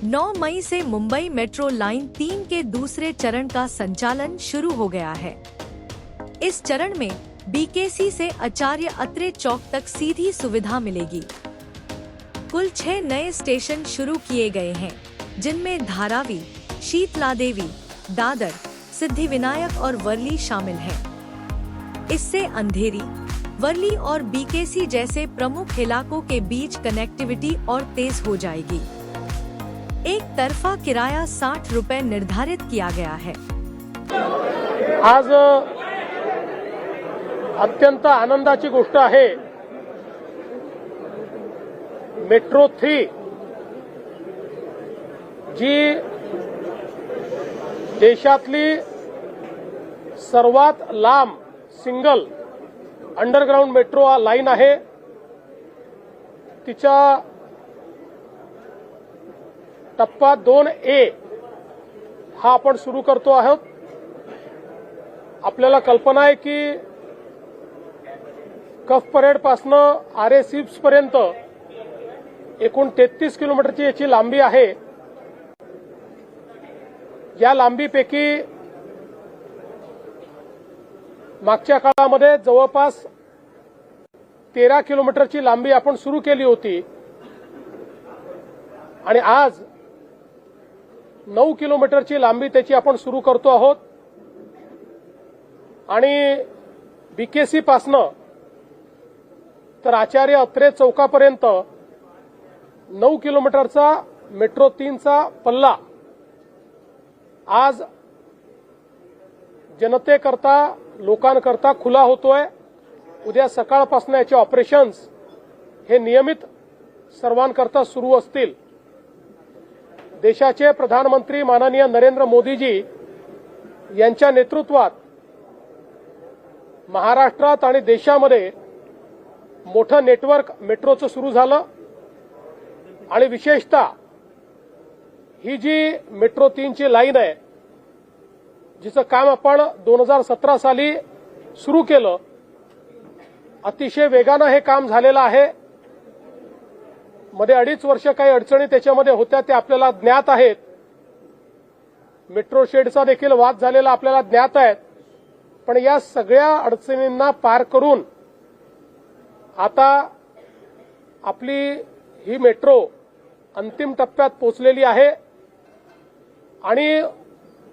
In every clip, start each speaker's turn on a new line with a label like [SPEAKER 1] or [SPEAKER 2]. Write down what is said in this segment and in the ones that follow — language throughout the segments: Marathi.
[SPEAKER 1] 9 मई से मुंबई मेट्रो लाइन 3 के दूसरे चरण का संचालन शुरू हो गया है। इस चरण में बीकेसी से आचार्य अत्रे चौक तक सीधी सुविधा मिलेगी। कुल 6 नए स्टेशन शुरू किए गए हैं, जिनमें धारावी, शीतलादेवी, दादर, सिद्धिविनायक और वर्ली शामिल हैं। इससे अंधेरी, वर्ली और बीकेसी जैसे प्रमुख इलाकों के बीच कनेक्टिविटी और तेज हो जाएगी। एक तरफा किराया 60 रुपए निर्धारित किया गया है।
[SPEAKER 2] आज अत्यंत आनंदाची गोष्ट आहे, मेट्रो 3 जी देशातली सर्वात लांब सिंगल अंडरग्राउंड मेट्रो लाईन आहे, तिच्या टप्पा 2A हा आपण सुरू करतो आहोत। आपल्याला कल्पना आहे की कफ परेड पासनं आरे सिप्स पर्यंत एकूण 33 किलोमीटरची याची लांबी आहे। या लांबीपैकी मागच्या काळामध्ये जवळपास 13 किलोमीटरची लांबी आपण सुरू केली होती आणि आज 9 किलोमीटरची लांबी त्याची आपण सुरू करतो आहोत आणि बीकेसी पासनं तर आचार्य अत्रे चौकापर्यंत 9 किलोमीटरचा मेट्रो 3चा पल्ला आज जनतेकरता लोकांकरता खुला होतोय। उद्या सकाळपासून याचे ऑपरेशन्स हे नियमित सर्वांकरता सुरू असतील। देशाचे प्रधानमंत्री माननीय नरेंद्र मोदीजी यांच्या नेतृत्वात महाराष्ट्रात आणि देशामध्ये मोठं नेटवर्क मेट्रोचं सुरू झालं आणि विशेषतः ही जी मेट्रो 3ची लाईन आहे, जिचं काम आपण 2017 साली सुरू केलं, अतिशय वेगानं हे काम झालेलं आहे। मध्ये 2.5 वर्ष काही अडचणी त्याच्यामध्ये होत्या, ते आपल्याला ज्ञात आहेत। मेट्रो शेडचा देखील वाद झालेला आपल्याला ज्ञात आहे। पण या सगळ्या अडचणींना पार करून आता आपली ही मेट्रो अंतिम टप्प्यात पोहोचलेली आहे आणि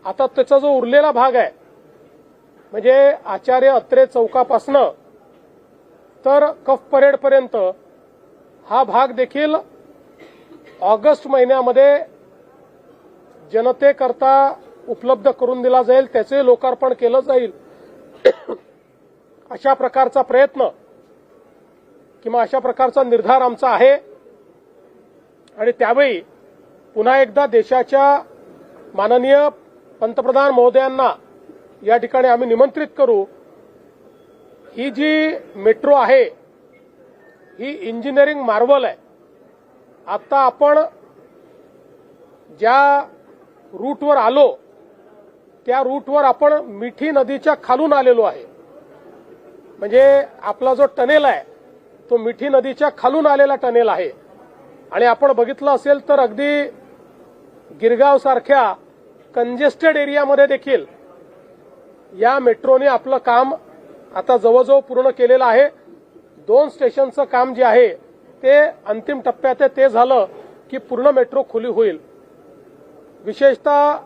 [SPEAKER 2] आता त्याचा जो उरलेला भाग आहे, म्हणजे आचार्य अत्रे चौकापासनं तर कफ परेड पर्यंत हा भाग देखील ऑगस्ट महिन्यामध्ये जनतेकरता उपलब्ध करून दिला जाईल, त्याचे लोकार्पण केलं जाईल। अशा प्रकारचा प्रयत्न किंवा अशा प्रकारचा निर्धार आमचा आहे आणि त्यावेळी पुन्हा एकदा देशाच्या माननीय पंतप्रधान महोदयांना या ठिकाणी आम्ही निमंत्रित करू। ही जी मेट्रो आहे ही इंजिनिअरिंग मार्वल आहे। आता आपण ज्या रूटवर आलो त्या रूटवर आपण मिठी नदीच्या खालून आलेलो आहे, म्हणजे आपला जो टनेल आहे तो मिठी नदीच्या खालून आलेला टनेल आहे आणि आपण बघितलं असेल तर अगदी गिरगाव सारख्या कंजेस्टेड एरियामध्ये देखील या मेट्रोने आपलं काम आता जवळजवळ पूर्ण केलेलं आहे। 2 स्टेशनचं काम जे आहे ते अंतिम टप्प्यात आहे, ते झालं की पूर्ण मेट्रो खुली होईल। विशेषतः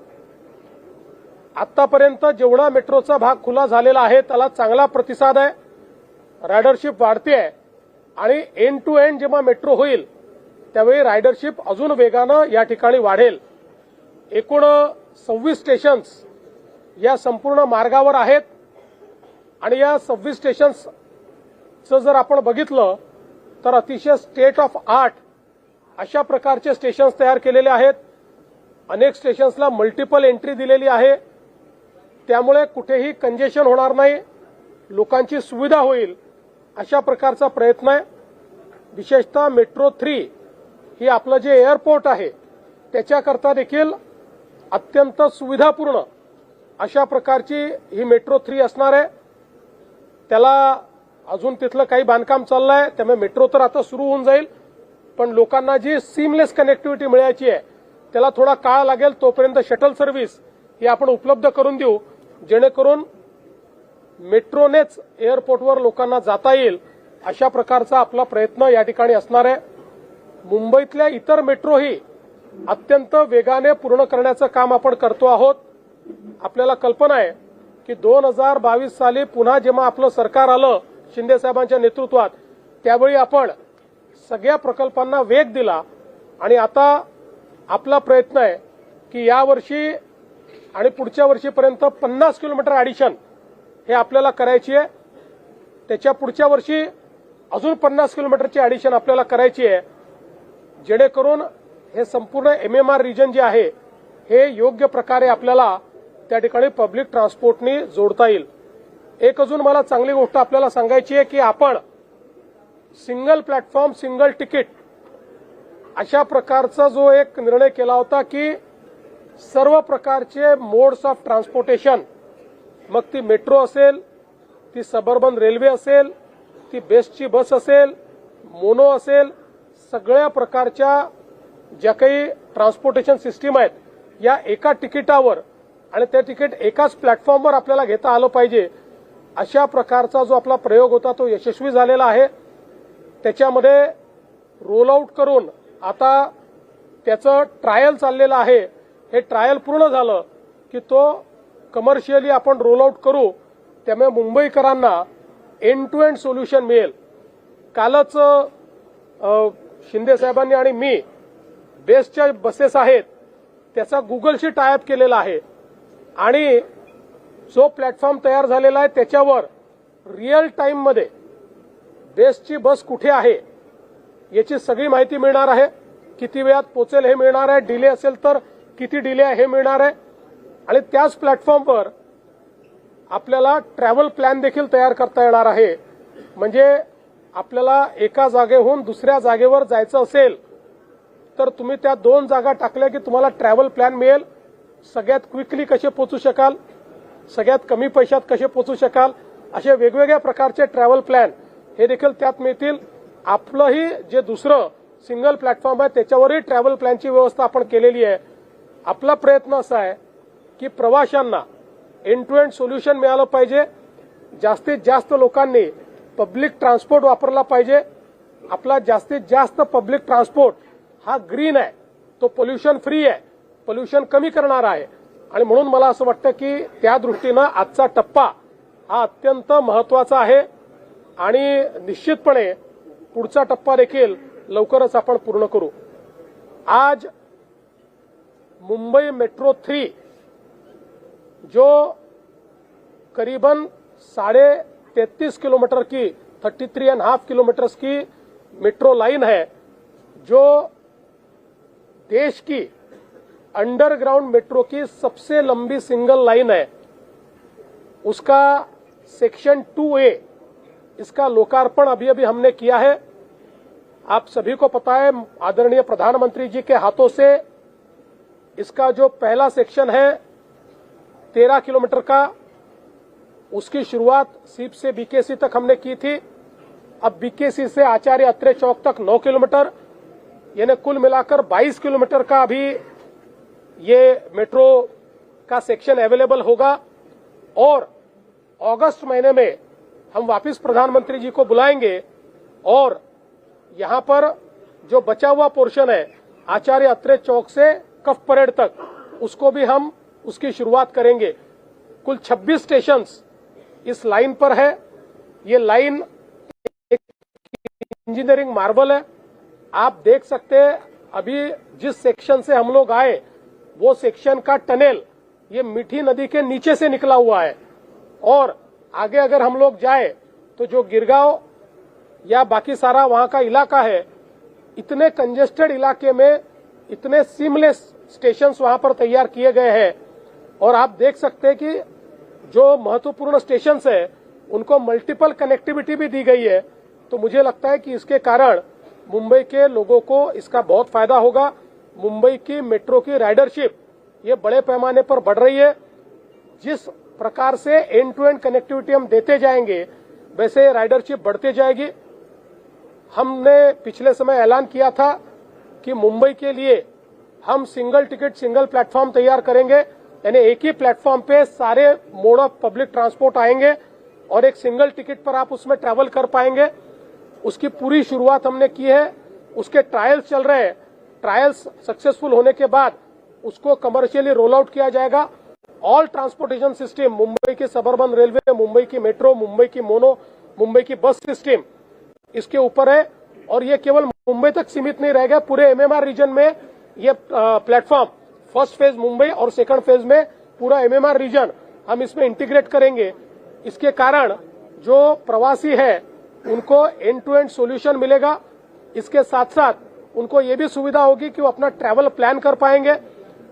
[SPEAKER 2] आतापर्यंत जेवढा मेट्रोचा भाग खुला झालेला आहे त्याला चांगला प्रतिसाद आहे, रायडरशिप वाढते आहे आणि एंड टू एंड जेव्हा मेट्रो होईल त्यावेळी रायडरशिप अजून वेगानं या ठिकाणी वाढेल। एकूण 26 स्टेशन्स या संपूर्ण मार्गावर आहेत आणि या 26 स्टेशन्सचं जर आपण बघितलं तर अतिशय स्टेट ऑफ आर्ट अशा प्रकारचे स्टेशन्स तयार केलेले आहेत। अनेक स्टेशन्सला मल्टिपल एंट्री दिलेली आहे, त्यामुळे कुठेही कंजेशन होणार नाही, लोकांची सुविधा होईल अशा प्रकारचा प्रयत्न आहे। विशेषतः मेट्रो 3 ही आपलं जे एअरपोर्ट आहे त्याच्याकरता देखील अत्यंत सुविधापूर्ण अशा प्रकारची ही मेट्रो 3 असणार आहे। त्याला अजून तिथलं काही बांधकाम चाललंय, त्यामुळे मेट्रो तर आता सुरू होऊन जाईल, पण लोकांना जी सीमलेस कनेक्टिव्हिटी मिळायची आहे त्याला थोडा काळ लागेल, तोपर्यंत शटल सर्व्हिस ही आपण उपलब्ध करून देऊ, जेणेकरून मेट्रोनेच एअरपोर्टवर लोकांना जाता येईल अशा प्रकारचा आपला प्रयत्न या ठिकाणी असणार आहे. मुंबईतल्या इतर मेट्रोही अत्यंत वेगाने पूर्ण करण्याचं काम आपण करतो आहोत. आपल्याला कल्पना आहे की 2022 साली पुन्हा जेव्हा आपलं सरकार आलं शिंदे साहेबांच्या नेतृत्वात, त्यावेळी आपण सगळ्या प्रकल्पांना वेग दिला आणि आता आपला प्रयत्न आहे की यावर्षी आणि पुढच्या वर्षीपर्यंत 50 किलोमीटर ॲडिशन हे आपल्याला करायची आहे. त्याच्या पुढच्या वर्षी अजून 50 किलोमीटरची ॲडिशन आपल्याला करायची आहे, जेणेकरून हे संपूर्ण MMR रिजन जे आहे हे योग्य प्रकारे आपल्याला त्या ठिकाणी पब्लिक ट्रान्सपोर्टनी जोडता येईल. एक अजून मला चांगली गोष्ट आपल्याला सांगायची आहे की आपण सिंगल प्लॅटफॉर्म सिंगल तिकीट अशा प्रकारचा जो एक निर्णय केला होता की सर्व प्रकारचे मोड्स ऑफ ट्रान्सपोर्टेशन, मग ती मेट्रो असेल, ती सबअर्बन रेल्वे असेल, ती बेस्टची बस असेल, मोनो असेल, सगळ्या प्रकारच्या ज्या काही ट्रान्सपोर्टेशन सिस्टीम आहेत या एका तिकिटावर आणि ते तिकीट एकाच प्लॅटफॉर्मवर आपल्याला घेता आलं पाहिजे, अशा प्रकारचा जो आपला प्रयोग होता तो यशस्वी झालेला आहे. त्याच्यामध्ये रोल आउट करून आता त्याचं ट्रायल चाललेलं आहे. हे ट्रायल पूर्ण झालं की तो कमर्शियली आपण रोल आउट करू, त्यामुळे मुंबईकरांना एंड टू एंड सोल्युशन मिळेल. कालच शिंदे साहेबांनी आणि मी बेस्टच्या बसेस आहेत त्याचा गुगलशी टायअप केलेला आहे आणि जो प्लॅटफॉर्म तयार झालेला आहे त्याच्यावर रिअल टाइममध्ये बेस्टची बस कुठे आहे याची सगळी माहिती मिळणार आहे. किती वेळात पोहोचेल हे मिळणार आहे, डिले असेल तर किती डिले आहे हे मिळणार आहे आणि त्याच प्लॅटफॉर्मवर आपल्याला ट्रॅव्हल प्लॅन देखील तयार करता येणार आहे. म्हणजे आपल्याला एका जागेहून दुसऱ्या जागेवर जायचं असेल तर तुम्ही त्या 2 जागा टाकल्या की तुम्हाला ट्रॅव्हल प्लॅन मिळेल. सगळ्यात क्विकली कसे पोहोचू शकाल, सगळ्यात कमी पैशात कसे पोहोचू शकाल, असे वेगवेगळ्या प्रकारचे ट्रॅव्हल प्लॅन हे देखील त्यात मिळतील. आपलंही जे दुसरं सिंगल प्लॅटफॉर्म आहे त्याच्यावरही ट्रॅव्हल प्लॅनची व्यवस्था आपण केलेली आहे. आपला प्रयत्न असा आहे की प्रवाशांना एंड टू एंड सोल्युशन मिळालं पाहिजे, जास्तीत जास्त लोकांनी पब्लिक ट्रान्सपोर्ट वापरला पाहिजे. आपला जास्तीत जास्त पब्लिक ट्रान्सपोर्ट हा ग्रीन आहे, तो पोल्युशन फ्री आहे, पोल्युशन कमी करणारा आहे आणि म्हणून मला असं वाटतं की त्या दृष्टीनं आजचा टप्पा हा अत्यंत महत्वाचा आहे आणि निश्चितपणे पुढचा टप्पा देखील लवकरच आपण पूर्ण करू. आज मुंबई मेट्रो 3 जो करीबन 33.5 किलोमीटर की 33.5 किलोमीटर की मेट्रो लाइन है, जो देश की अंडरग्राउंड मेट्रो की सबसे लंबी सिंगल लाइन है, उसका सेक्शन 2A इसका लोकार्पण अभी अभी हमने किया है. आप सभी को पता है आदरणीय प्रधानमंत्री जी के हाथों से इसका जो पहला सेक्शन है 13 किलोमीटर का, उसकी शुरुआत सीप से BKC तक हमने की थी. अब BKC से आचार्य अत्रे चौक तक 9 किलोमीटर, यानी कुल मिलाकर 22 किलोमीटर का अभी ये मेट्रो का सेक्शन अवेलेबल होगा और अगस्त महीने में हम वापस प्रधानमंत्री जी को बुलाएंगे और यहां पर जो बचा हुआ पोर्शन है आचार्य अत्रे चौक से कफ परेड तक, उसको भी हम उसकी शुरुआत करेंगे. कुल 26 स्टेशन इस लाइन पर है. ये लाइन एक इंजीनियरिंग मार्वल है. आप देख सकते हैं अभी जिस सेक्शन से हम लोग आए वो सेक्शन का टनल ये मीठी नदी के नीचे से निकला हुआ है और आगे अगर हम लोग जाए तो जो गिरगांव या बाकी सारा वहां का इलाका है, इतने कंजेस्टेड इलाके में इतने सीमलेस स्टेशंस वहां पर तैयार किए गए हैं और आप देख सकते हैं कि जो महत्वपूर्ण स्टेशंस है उनको मल्टीपल कनेक्टिविटी भी दी गई है. तो मुझे लगता है कि इसके कारण मुंबई के लोगों को इसका बहुत फायदा होगा. मुंबई की मेट्रो की राइडरशिप ये बड़े पैमाने पर बढ़ रही है. जिस प्रकार से एंड टू एंड कनेक्टिविटी हम देते जाएंगे वैसे राइडरशिप बढ़ती जाएगी. हमने पिछले समय ऐलान किया था कि मुंबई के लिए हम सिंगल टिकट सिंगल प्लेटफॉर्म तैयार करेंगे, यानी एक ही प्लेटफॉर्म पे सारे मोड ऑफ पब्लिक ट्रांसपोर्ट आएंगे और एक सिंगल टिकट पर आप उसमें ट्रैवल कर पाएंगे। उसकी पूरी शुरुआत हमने की है, उसके ट्रायल्स चल रहे हैं। ट्रायल्स सक्सेसफुल होने के बाद उसको कमर्शियली रोल आउट किया जाएगा। ऑल ट्रांसपोर्टेशन सिस्टम, मुंबई की सबअर्बन रेलवे, मुंबई की मेट्रो, मुंबई की मोनो, मुंबई की बस सिस्टम इसके ऊपर है। और ये केवल मुंबई तक सीमित नहीं रहेगा, पूरे एमएमआर रीजन में ये प्लेटफॉर्म फर्स्ट फेज मुंबई और सेकंड फेज में पूरा एमएमआर रीजन हम इसमें इंटीग्रेट करेंगे। इसके कारण जो प्रवासी है उनको एंड टू एंड सॉल्यूशन मिलेगा। इसके साथ साथ उनको ये भी सुविधा होगी कि वो अपना ट्रैवल प्लान कर पाएंगे।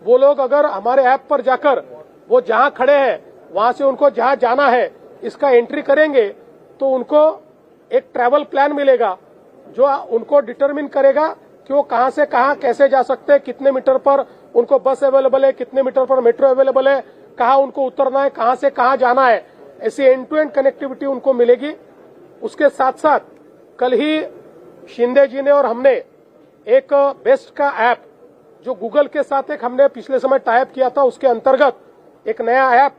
[SPEAKER 2] वो लोग अगर हमारे ऐप पर जाकर वो जहां खड़े हैं वहां से उनको जहां जाना है इसका एंट्री करेंगे तो उनको एक ट्रैवल प्लान मिलेगा जो उनको डिटरमिन करेगा कि वो कहां से कहां कैसे जा सकते हैं, कितने मीटर पर उनको बस अवेलेबल है, कितने मीटर पर मेट्रो अवेलेबल है, कहां उनको उतरना है, कहां से कहां जाना है। ऐसी एंड टू एंड कनेक्टिविटी उनको मिलेगी। उसके साथ साथ कल ही शिंदे जी ने और हमने एक बेस्ट का ऐप जो गूगल के साथ एक हमने पिछले समय टाइप किया था, उसके अंतर्गत एक नया ऐप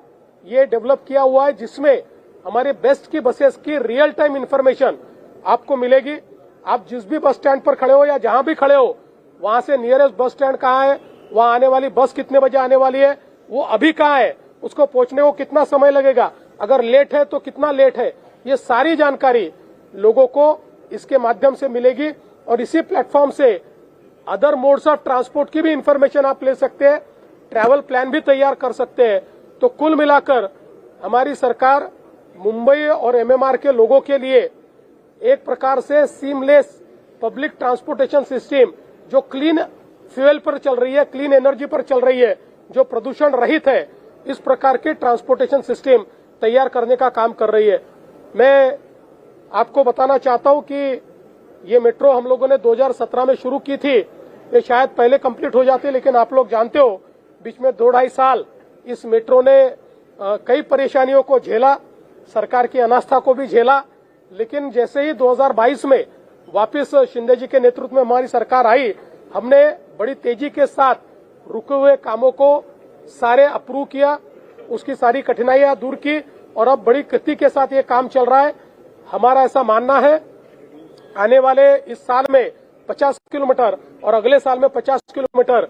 [SPEAKER 2] ये डेवलप किया हुआ है जिसमें हमारी बेस्ट की बसेस की रियल टाइम इंफॉर्मेशन आपको मिलेगी। आप जिस भी बस स्टैंड पर खड़े हो या जहां भी खड़े हो वहां से नियरेस्ट बस स्टैंड कहां है, वहां आने वाली बस कितने बजे आने वाली है, वो अभी कहां है, उसको पहुंचने को कितना समय लगेगा, अगर लेट है तो कितना लेट है, ये सारी जानकारी लोगों को इसके माध्यम से मिलेगी। और इसी platform say other modes of transport की भी इंफॉर्मेशन आप ले सकते हैं, ट्रैवल प्लान भी तैयार कर सकते हैं। तो कुल मिलाकर हमारी सरकार मुंबई और एमएमआर के लोगों के लिए एक प्रकार से सीमलेस पब्लिक ट्रांसपोर्टेशन सिस्टम जो क्लीन फ्यूल पर चल रही है, क्लीन एनर्जी पर चल रही है, जो प्रदूषण रहित है, इस प्रकार के ट्रांसपोर्टेशन सिस्टम तैयार करने का काम कर रही है। मैं आपको बताना चाहता हूं कि ये मेट्रो हम लोगों ने 2017 में शुरू की थी, ये शायद पहले कंप्लीट हो जाती, लेकिन आप लोग जानते हो बीच में 2-2.5 साल इस मेट्रो ने कई परेशानियों को झेला, सरकार की अनास्था को भी झेला। लेकिन जैसे ही 2022 में वापस शिंदे जी के नेतृत्व में हमारी सरकार आई, हमने बड़ी तेजी के साथ रुके हुए कामों को सारे अप्रूव किया, उसकी सारी कठिनाइयां दूर की और अब बड़ी गति के साथ ये काम चल रहा है। हमारा ऐसा मानना है आने वाले इस साल में 50 किलोमीटर और अगले साल में 50 किलोमीटर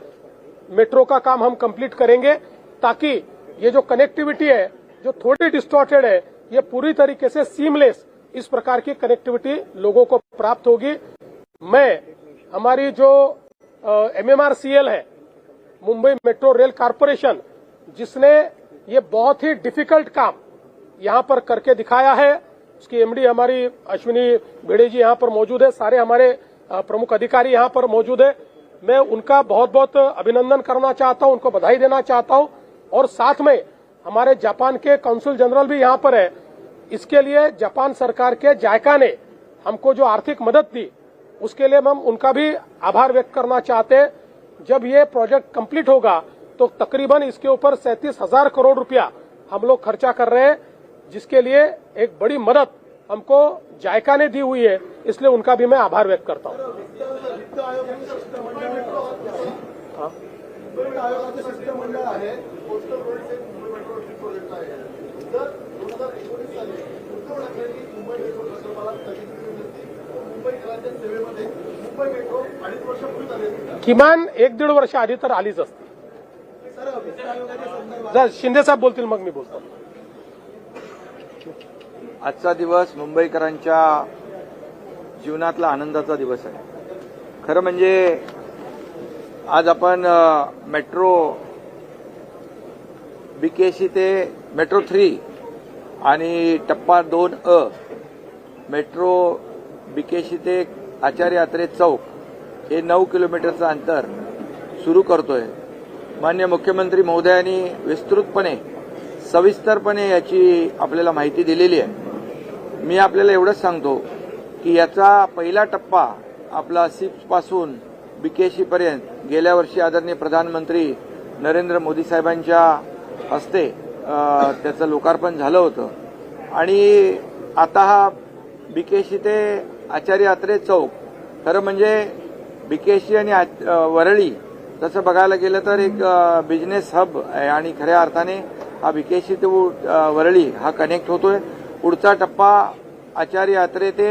[SPEAKER 2] मेट्रो का काम हम कंप्लीट करेंगे, ताकि ये जो कनेक्टिविटी है जो थोड़ी डिस्टॉर्टेड है, ये पूरी तरीके से सीमलेस इस प्रकार की कनेक्टिविटी लोगों को प्राप्त होगी। मैं हमारी जो MMRCL है, मुंबई मेट्रो रेल कॉरपोरेशन, जिसने ये बहुत ही डिफिकल्ट काम यहां पर करके दिखाया है, उसकी एमडी हमारी अश्विनी भिड़े जी यहां पर मौजूद है, सारे हमारे प्रमुख अधिकारी यहां पर मौजूद है। मैं उनका बहुत बहुत अभिनंदन करना चाहता हूं, उनको बधाई देना चाहता हूं। और साथ में हमारे जापान के काउंसिल जनरल भी यहां पर है। इसके लिए जापान सरकार के जायका ने हमको जो आर्थिक मदद दी, उसके लिए हम उनका भी आभार व्यक्त करना चाहते हैं। जब ये प्रोजेक्ट कंप्लीट होगा तो तकरीबन इसके ऊपर 37,000 करोड़ रुपया हम लोग खर्चा कर रहे हैं, जिसके लिए एक बड़ी मदद हमको जायका ने दी हुई है, इसलिए उनका भी मैं आभार व्यक्त करता हूं। किमान 1-1.5 वर्ष आधी तर आलीच असते। शिंदे साहेब बोलतील मग मी बोलतो।
[SPEAKER 3] आजचा दिवस मुंबईकरांच्या जीवनातला आनंदाचा दिवस आहे। खरं म्हणजे आज आपण मेट्रो बीकेसी ते मेट्रो 3 आणि टप्पा 2A मेट्रो बीकेसी ते आचार्य यात्रे चौक हे 9 किलोमीटरचं अंतर सुरू करतोय। माननीय मुख्यमंत्री महोदयांनी विस्तृतपणे सविस्तरपणे याची आपल्याला माहिती दिलेली आहे। मी आपल्याला एवढंच सांगतो की याचा पहिला टप्पा आपला सिप्स पासून बीकेसी पर्यंत गेल्या वर्षी आदरणीय प्रधानमंत्री नरेंद्र मोदी साहेबांच्या हस्ते त्याचं लोकार्पण झालं होतं आणि आता हा बीकेसी ते आचार्य यात्रे चौक खरं म्हणजे बीकेसी आणि वरळी तसं बघायला गेलं तर एक बिझनेस हब आहे आणि खऱ्या अर्थाने हा बीकेसी ते वरळी हा कनेक्ट होतोय. पुढचा टप्पा आचार्य यात्रे ते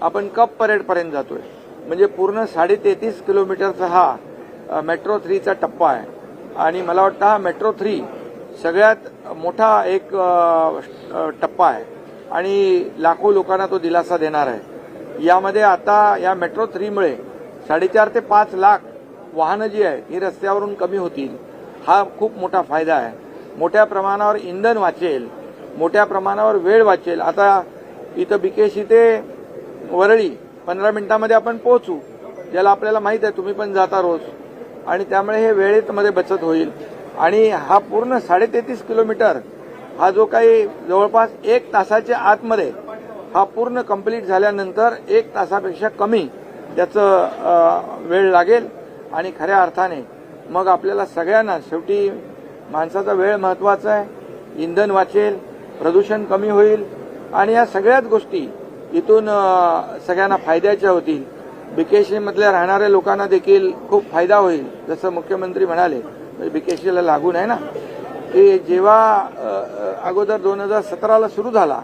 [SPEAKER 3] आपण कप परेडपर्यंत जातोय. म्हणजे पूर्ण 33.5 किलोमीटरचा हा मेट्रो 3चा टप्पा आहे. आणि मला वाटतं हा मेट्रो 3 सगळ्यात मोठा एक टप्पा आहे आणि लाखो लोकांना तो दिलासा देणार आहे. यामध्ये आता या मेट्रो 3मुळे 4.5 ते 5 लाख वाहनं जी आहेत ही रस्त्यावरून कमी होतील. हा खूप मोठा फायदा आहे. मोठ्या प्रमाणावर इंधन वाचेल, मोठ्या प्रमाणावर वेळ वाचेल. आता इथं बीकेसी ते वरळी 15 मिनिटांमध्ये आपण पोहोचू, ज्याला आपल्याला माहित आहे, तुम्ही पण जाता रोज, आणि त्यामुळे हे वेळेमध्ये बचत होईल. आणि हा पूर्ण 33.5 किलोमीटर हा जो काही जवळपास 1 तासाच्या आतमध्ये हा पूर्ण कंप्लीट झाल्यानंतर 1 तासापेक्षा कमी त्याचं वेळ लागेल. आणि खऱ्या अर्थाने मग आपल्याला सगळ्यांना शेवटी माणसाचा वेळ महत्वाचा आहे, इंधन वाचेल, प्रदूषण कमी होईल आणि या सगळ्याच गोष्टी इथून सगळ्यांना फायद्याच्या होतील. बीकेसीमधल्या राहणाऱ्या लोकांना देखील खूप फायदा होईल. जसं मुख्यमंत्री म्हणाले, बीकेसीला लागून आहे ना, की जेव्हा अगोदर 2017ला सुरू झाला,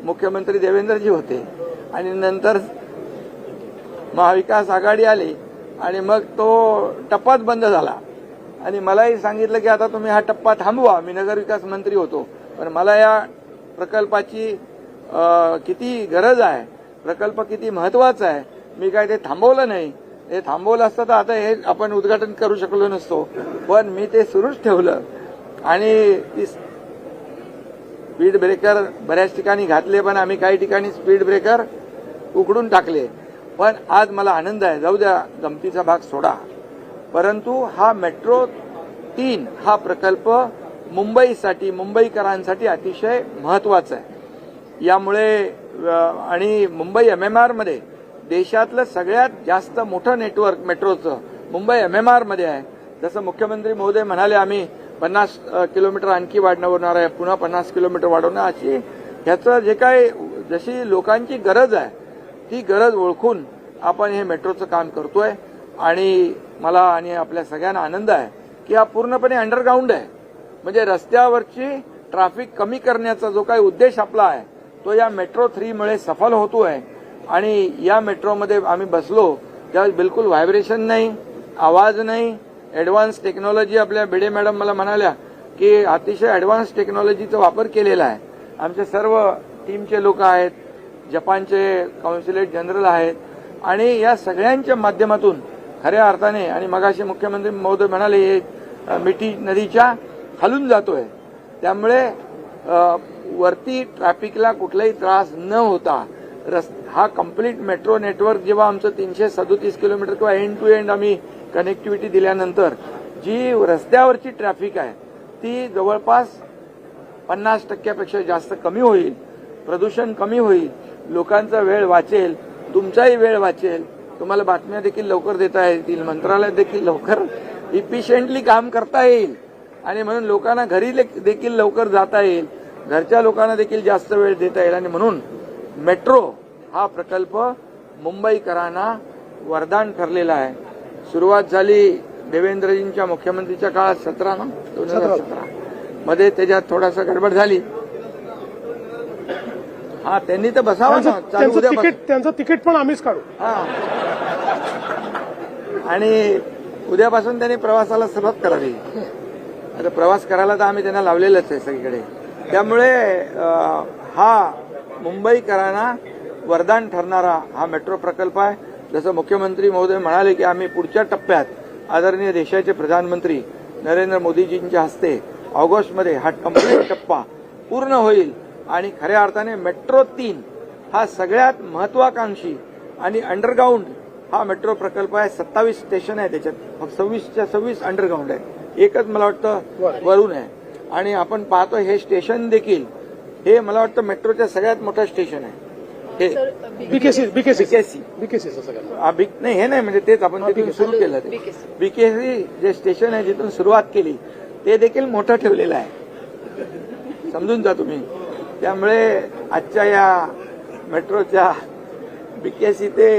[SPEAKER 3] मुख्यमंत्री देवेंद्रजी होते आणि नंतर महाविकास आघाडी आली आणि मग तो टप्पाच बंद झाला. आणि मलाही सांगितलं की आता तुम्ही हा टप्पा थांबवा. मी नगरविकास मंत्री होतो, पण मला या प्रकल्पाची किती गरज आहे, प्रकल्प किती महत्वाचा आहे, मी काय ते थांबवलं नाही. हे थांबवलं असतं तर आता हे आपण उद्घाटन करू शकलो नसतो, पण मी ते सुरूच ठेवलं. आणि स्पीड ब्रेकर बऱ्याच ठिकाणी घातले, पण आम्ही काही ठिकाणी स्पीड ब्रेकर उघडून टाकले. पण आज मला आनंद आहे, जाऊ द्या गमतीचा भाग सोडा, परंतु हा मेट्रो 3 हा प्रकल्प मुंबईसाठी, मुंबईकरांसाठी अतिशय महत्वाचा आहे. यामुळे आणि मुंबई MMR मध्ये देशातलं सगळ्यात जास्त मोठं नेटवर्क मेट्रोचं मुंबई MMR मध्ये आहे. जसं मुख्यमंत्री महोदय म्हणाले, आम्ही 50 किलोमीटर आणखी वाढवणार आहे, पुन्हा 50 किलोमीटर वाढवणार, अशी ह्याचं जे काही जशी लोकांची गरज आहे ती गरज ओळखून आपण हे मेट्रोचं काम करतोय. आणि मला आणि आपल्या सगळ्यांना आनंद आहे की हा पूर्णपणे अंडरग्राऊंड आहे. म्हणजे रस्त्यावरची ट्रॅफिक कमी करण्याचा जो काही उद्देश आपला आहे तो या मेट्रो 3मुळे सफल होतोय. आणि या मेट्रोमध्ये आम्ही बसलो त्यावेळेस बिलकुल व्हायब्रेशन नाही, आवाज नाही, ॲडव्हान्स टेक्नॉलॉजी. आपल्या भिडे मॅडम मला म्हणाल्या की अतिशय ॲडव्हान्स टेक्नॉलॉजीचा वापर केलेला आहे. आमचे सर्व टीमचे लोक आहेत, जपानचे कॉन्सुलेट जनरल आहेत, आणि या सगळ्यांच्या माध्यमातून खऱ्या अर्थाने, आणि मगाशी मुख्यमंत्री महोदय म्हणाले, हे मिठी नदीच्या खालून जातोय. त्यामुळे वरती ट्रॅफिकला कुठलाही त्रास न होता हा कंप्लीट मेट्रो नेटवर्क जेव्हा आमचं 337 किलोमीटर किंवा एंड टू एंड आम्ही कनेक्टिव्हिटी दिल्यानंतर जी रस्त्यावरची ट्रॅफिक आहे ती जवळपास 50% जास्त कमी होईल, प्रदूषण कमी होईल, लोकांचा वेळ वाचेल, तुमचाही वेळ वाचेल, तुम्हाला बातम्या देखील लवकर देता येतील, मंत्रालयात देखील लवकर इफिशियंटली काम करता येईल, आणि म्हणून लोकांना घरी देखील लवकर जाता येईल, घरच्या लोकांना देखील जास्त वेळ देता येईल. आणि म्हणून मेट्रो हा प्रकल्प मुंबईकरांना वरदान ठरलेला आहे. सुरुवात झाली देवेंद्रजींच्या मुख्यमंत्रीच्या काळात 2017 मध्ये, त्याच्यात थोडासा गडबड झाली. हा, त्यांनी तर बसावं ना,
[SPEAKER 2] त्यांचं तिकीट पण आम्हीच काढू.
[SPEAKER 3] हा, आणि उद्यापासून त्यांनी प्रवासाला सुरुवात करावी. आता प्रवास करायला तर आम्ही त्यांना लावलेलंच आहे सगळीकडे. त्यामुळे हा मुंबईकरांना वरदान ठरणारा हा मेट्रो प्रकल्प आहे. जसं मुख्यमंत्री महोदय म्हणाले की आम्ही पुढच्या टप्प्यात आदरणीय देशाचे प्रधानमंत्री नरेंद्र मोदीजींच्या हस्ते ऑगस्टमध्ये हा कंप्लीट टप्पा पूर्ण होईल. आणि खऱ्या अर्थाने मेट्रो 3 हा सगळ्यात महत्वाकांक्षी आणि अंडरग्राऊंड हा मेट्रो प्रकल्प आहे. 27 स्टेशन आहे त्याच्यात, 26च्या 26 अंडरग्राऊंड आहे, एकच मला वाटतं वरून आहे. आणि आपण पाहतो हे स्टेशन देखील, हे मला वाटतं मेट्रोच्या सगळ्यात मोठं स्टेशन आहे हे.
[SPEAKER 2] बीकेसी
[SPEAKER 3] नाही, हे नाही, म्हणजे तेच आपण तिथून सुरू केलं ते बीकेसी जे स्टेशन आहे जिथून सुरुवात केली ते देखील मोठं ठेवलेलं आहे, समजून जा तुम्ही. त्यामुळे आजच्या या मेट्रोच्या बीकेसी ते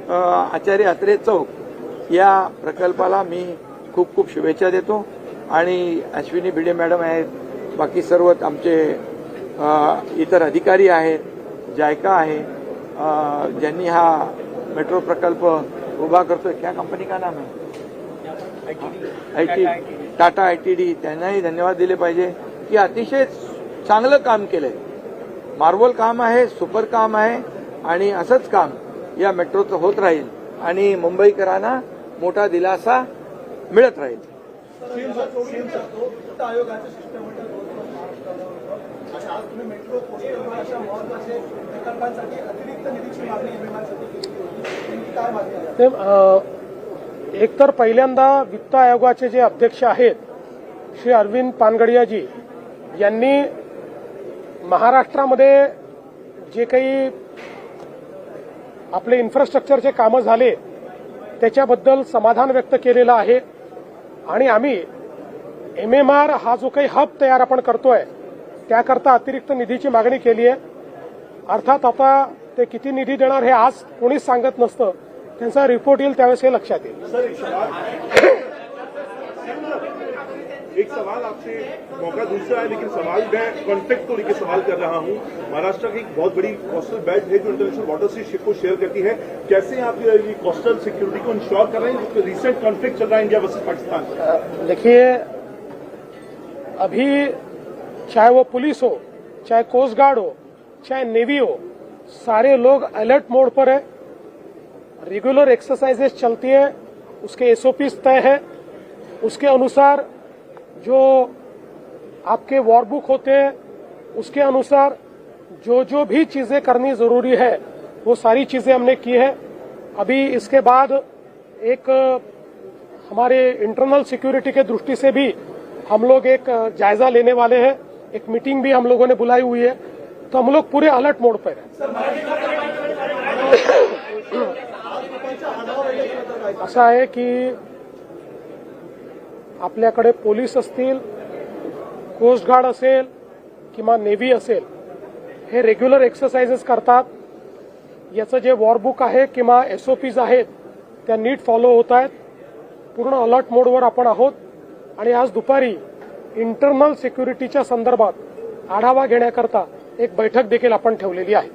[SPEAKER 3] आचार्य अत्रे चौक या प्रकल्पाला मी खूप खूप शुभेच्छा देतो आणि अश्विनी भिडे मॅडम आहेत, बाकी सर्व आमचे इतर अधिकारी आहेत, जायका आहे, ज्यांनी हा मेट्रो प्रकल्प उभा करतोय. क्या कंपनी का नाम है? टाटा आयटीडी. त्यांनाही धन्यवाद दिले पाहिजे की अतिशय चांगलं काम केलंय. मार्वल काम आहे, सुपर काम आहे आणि असंच काम या मेट्रोचं होत राहील आणि मुंबईकरांना मोठा दिलासा मिळत राहील.
[SPEAKER 2] एकतर पहिल्यांदा वित्त आयोगाचे जे अध्यक्ष आहेत श्री अरविंद पानगडियाजी यांनी महाराष्ट्रामध्ये जे काही आपले इन्फ्रास्ट्रक्चरचे कामं झाले त्याच्याबद्दल समाधान व्यक्त केलेलं आहे आणि आम्ही MMR हा जो काही हब तयार आपण करतोय त्याकरता अतिरिक्त निधीची मागणी केली आहे. अर्थात आता ते किती निधी देणार हे आज कोणीच सांगत नसतं, त्यांचा रिपोर्ट येईल त्यावेळेस हे लक्षात येईल.
[SPEAKER 4] एक सवाल आपसे मौका दूसरा है, लेकिन सवाल मैं कॉन्फ्लिक्ट को लेकर सवाल कर रहा हूं. महाराष्ट्र की एक बहुत बड़ी कोस्टल बेल्ट है जो इंटरनेशनल वाटर से शिप को शेयर करती है. कैसे आप ये कोस्टल सिक्योरिटी को इंश्योर कर रहे हैं? रिसेंट कॉन्फ्लिक्ट चल रहा है इंडिया वर्सेस पाकिस्तान.
[SPEAKER 2] देखिए, अभी चाहे वो पुलिस हो, चाहे कोस्ट गार्ड हो, चाहे नेवी हो, सारे लोग अलर्ट मोड पर है. रेगुलर एक्सरसाइजेस चलती है, उसके SOPs तय है, उसके अनुसार जो आपके वॉरबुक होते हैं उसके अनुसार जो जो भी चीजें करनी जरूरी है वो सारी चीजें हमने की है. अभी इसके बाद एक हमारे इंटरनल सिक्योरिटी के दृष्टि से भी हम लोग एक जायजा लेने वाले हैं. एक मीटिंग भी हम लोगों ने बुलाई हुई है, तो हम लोग पूरे अलर्ट मोड पर हैं. असं आहे की आपल्याकडे पोलीस असतील, कोस्ट गार्ड असेल किंवा नेव्ही असेल, हे रेग्युलर एक्सरसाइजेस करतात. याचं जे वॉरबुक आहे किंवा SOPs आहेत त्या नीट फॉलो होत आहेत. पूर्ण अलर्ट मोडवर आपण आहोत आणि आज दुपारी इंटरनल सिक्युरिटीच्या संदर्भात आढावा घेण्याकरता एक बैठक देखील आपण ठेवलेली आहे.